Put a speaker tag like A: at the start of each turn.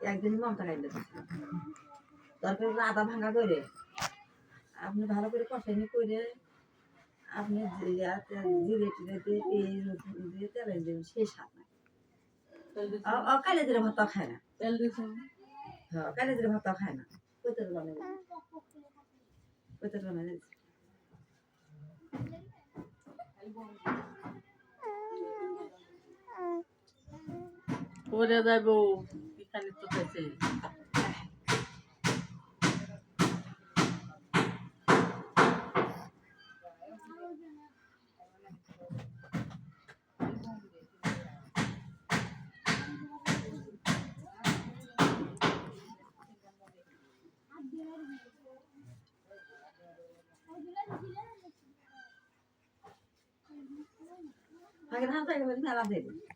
A: একদিন মমতা খাইলে তরকারি আদা ভাঙা করে আপনি ভালো করে কষানি করে আপনি জিরে টিরে দিয়ে পেঁয়াজ রসুন দিয়ে তেলে দেবেন সেই স্বাদ নাই কালে জিরে ভাতও খায় না হ্যাঁ কালে জিরে ভাতও খায় না কোথায় বানাবে কোথায় বানাবে
B: পরে যাইব পিঠানি তো খেয়েছে
A: আগে ধান থেকে মেলা দেবে